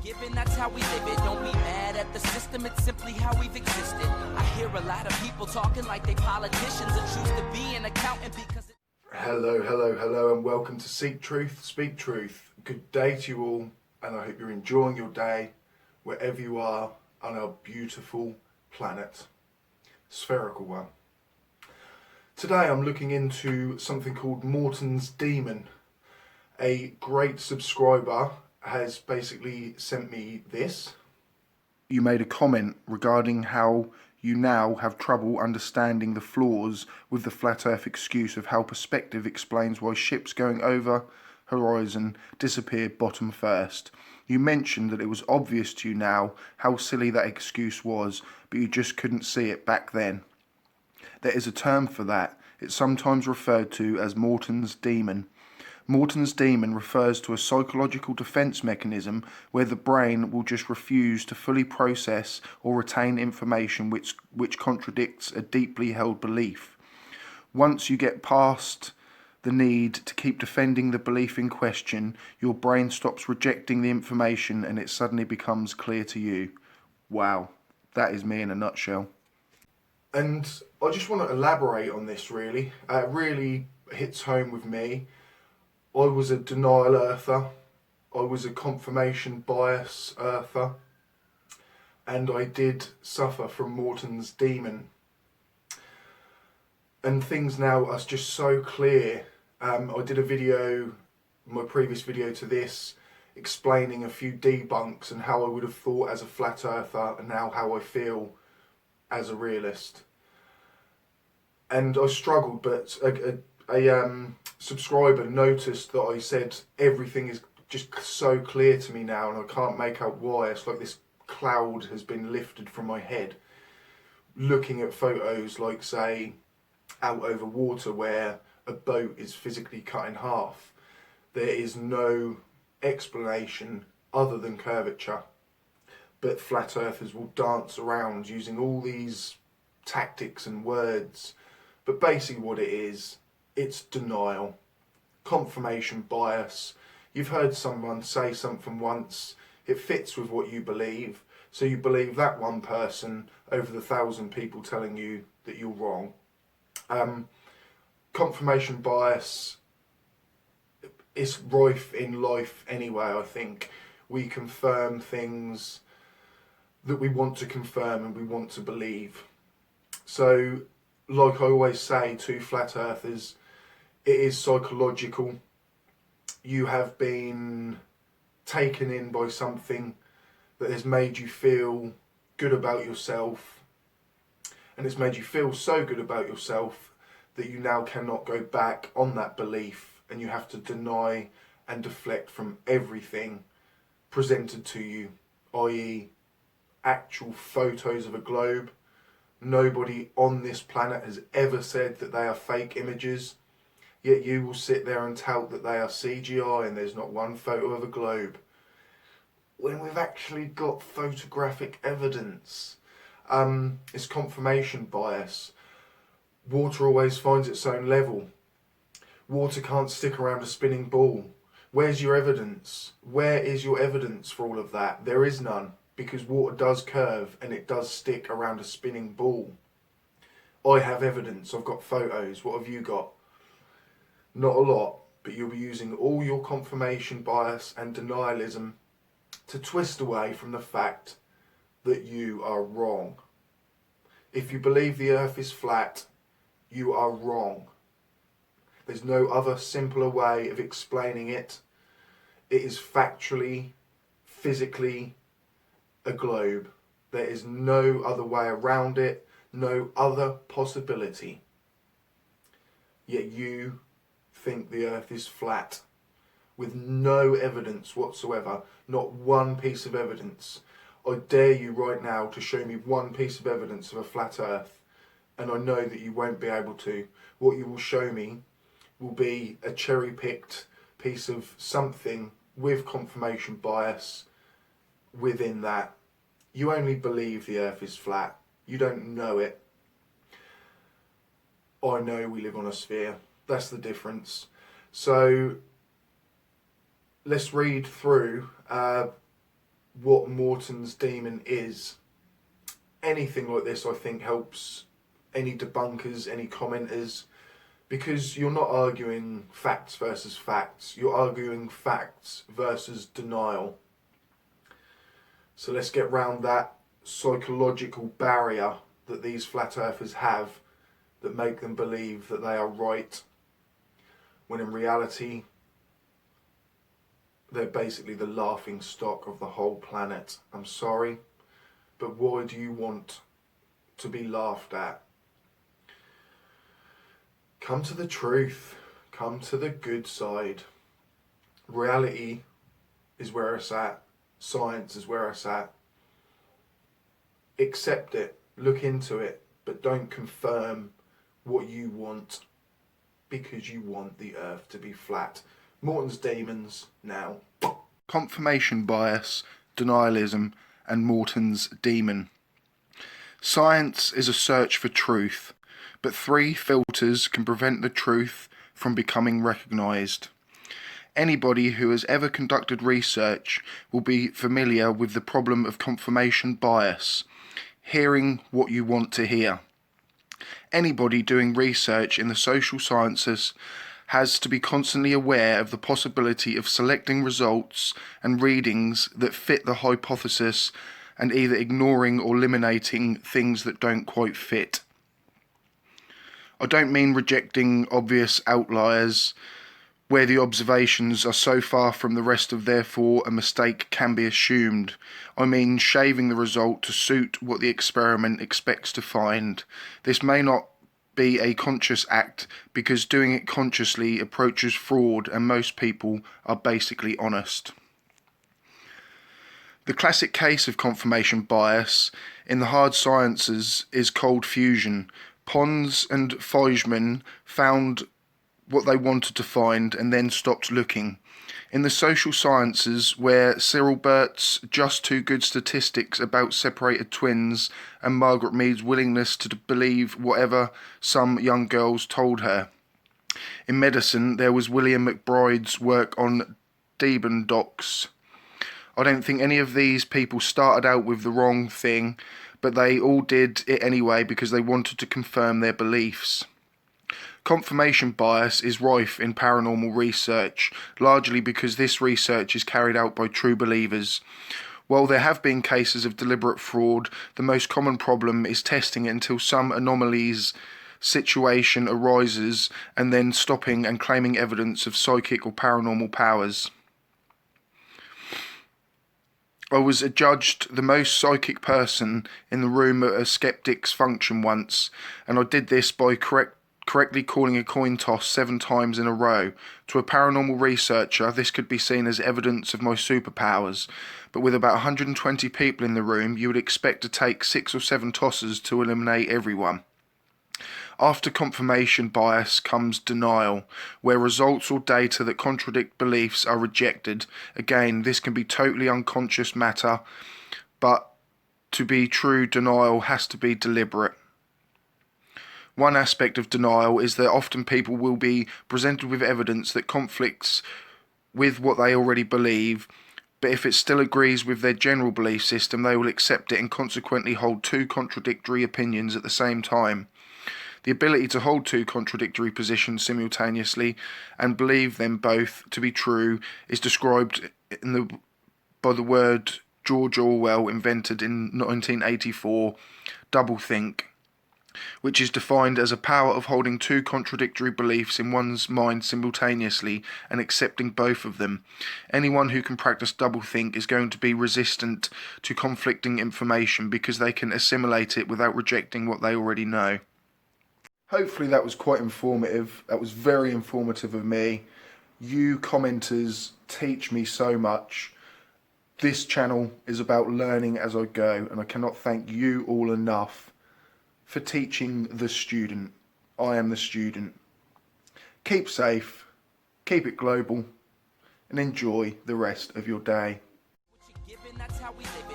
given, that's how we live it. Don't be mad at the system, it's simply how we've existed. I hear a lot of people talking like they politicians and choose to be an accountant because Hello, and welcome to Seek Truth, Speak Truth. Good day to you all, and I hope you're enjoying your day wherever you are on our beautiful planet, spherical one. Today I'm looking into something called Morton's Demon. A great subscriber has basically sent me this. You made a comment regarding how you now have trouble understanding the flaws with the flat earth excuse of how perspective explains why ships going over horizon disappear bottom first. You mentioned that it was obvious to you now how silly that excuse was, but you just couldn't see it back then. There is a term for that. It's sometimes referred to as Morton's Demon. Morton's Demon refers to a psychological defense mechanism where the brain will just refuse to fully process or retain information which contradicts a deeply held belief. Once you get past the need to keep defending the belief in question, your brain stops rejecting the information and it suddenly becomes clear to you. Wow, that is me in a nutshell. And I just want to elaborate on this really. It really hits home with me. I was a denial earther, I was a confirmation bias earther, and I did suffer from Morton's Demon. And things now are just so clear. I did a video, my previous video to this, explaining a few debunks and how I would have thought as a flat earther and now how I feel as a realist. And I struggled, but a subscriber noticed that I said everything is just so clear to me now and I can't make out why. It's like this cloud has been lifted from my head. Looking at photos like, say, out over water where a boat is physically cut in half, there is no explanation other than curvature. But flat earthers will dance around using all these tactics and words. But basically what it is, it's denial, confirmation bias. You've heard someone say something once, it fits with what you believe, so you believe that one person over the 1,000 people telling you that you're wrong. Confirmation bias is rife in life anyway, I think. We confirm things that we want to confirm and we want to believe. So, like I always say to flat earthers, it is psychological. You have been taken in by something that has made you feel good about yourself, and it's made you feel so good about yourself that you now cannot go back on that belief, and you have to deny and deflect from everything presented to you, i.e. actual photos of a globe. Nobody on this planet has ever said that they are fake images. Yet you will sit there and tout that they are CGI and there's not one photo of a globe, when we've actually got photographic evidence. It's confirmation bias. Water always finds its own level. Water can't stick around a spinning ball. Where's your evidence? Where is your evidence for all of that? There is none, because water does curve and it does stick around a spinning ball. I have evidence, I've got photos. What have you got? Not a lot, but you'll be using all your confirmation bias and denialism to twist away from the fact that you are wrong. If you believe the earth is flat, you are wrong. There's no other simpler way of explaining it. It is factually, physically a globe. There is no other way around it, no other possibility. Yet you think the earth is flat with no evidence whatsoever, not one piece of evidence. I dare you right now to show me one piece of evidence of a flat earth, and I know that you won't be able to. What you will show me will be a cherry-picked piece of something with confirmation bias within that. You only believe the earth is flat. You don't know it. I know we live on a sphere. That's the difference. So let's read through what Morton's demon is. Anything like this, I think, helps any debunkers, any commenters, because you're not arguing facts versus facts, you're arguing facts versus denial. So let's get round that psychological barrier that these flat earthers have that make them believe that they are right, when in reality they're basically the laughing stock of the whole planet. I'm sorry, but why do you want to be laughed at? Come to the truth. Come to the good side. Reality is where it's at. Science is where it's at. Accept it. Look into it. But don't confirm what you want because you want the earth to be flat. Morton's demons now. Confirmation bias, denialism, and Morton's demon. Science is a search for truth, but 3 filters can prevent the truth from becoming recognised. Anybody who has ever conducted research will be familiar with the problem of confirmation bias, hearing what you want to hear. Anybody doing research in the social sciences has to be constantly aware of the possibility of selecting results and readings that fit the hypothesis and either ignoring or eliminating things that don't quite fit. I don't mean rejecting obvious outliers where the observations are so far from the rest of therefore a mistake can be assumed. I mean shaving the result to suit what the experiment expects to find. This may not be a conscious act because doing it consciously approaches fraud, and most people are basically honest. The classic case of confirmation bias in the hard sciences is cold fusion. Pons and Feijman found what they wanted to find and then stopped looking. In the social sciences, where Cyril Bert's just too good statistics about separated twins and Margaret Mead's willingness to believe whatever some young girls told her. In medicine, there was William McBride's work on Debendox. I don't think any of these people started out with the wrong thing, but they all did it anyway because they wanted to confirm their beliefs. Confirmation bias is rife in paranormal research, largely because this research is carried out by true believers. While there have been cases of deliberate fraud, the most common problem is testing it until some anomalies situation arises and then stopping and claiming evidence of psychic or paranormal powers. I was adjudged the most psychic person in the room at a skeptic's function once, and I did this by correctly calling a coin toss 7 times in a row. To a paranormal researcher, this could be seen as evidence of my superpowers, but with about 120 people in the room, you would expect to take 6 or 7 tosses to eliminate everyone. After confirmation bias comes denial, where results or data that contradict beliefs are rejected. Again, this can be totally unconscious matter, but to be true, denial has to be deliberate. One aspect of denial is that often people will be presented with evidence that conflicts with what they already believe, but if it still agrees with their general belief system, they will accept it and consequently hold 2 contradictory opinions at the same time. The ability to hold 2 contradictory positions simultaneously and believe them both to be true is described by the word George Orwell invented in 1984, doublethink, which is defined as a power of holding 2 contradictory beliefs in one's mind simultaneously and accepting both of them. Anyone who can practice doublethink is going to be resistant to conflicting information because they can assimilate it without rejecting what they already know. Hopefully that was quite informative. That was very informative of me. You commenters teach me so much. This channel is about learning as I go, and I cannot thank you all enough for teaching the student. I am the student. Keep safe, keep it global, and enjoy the rest of your day. That's how we live.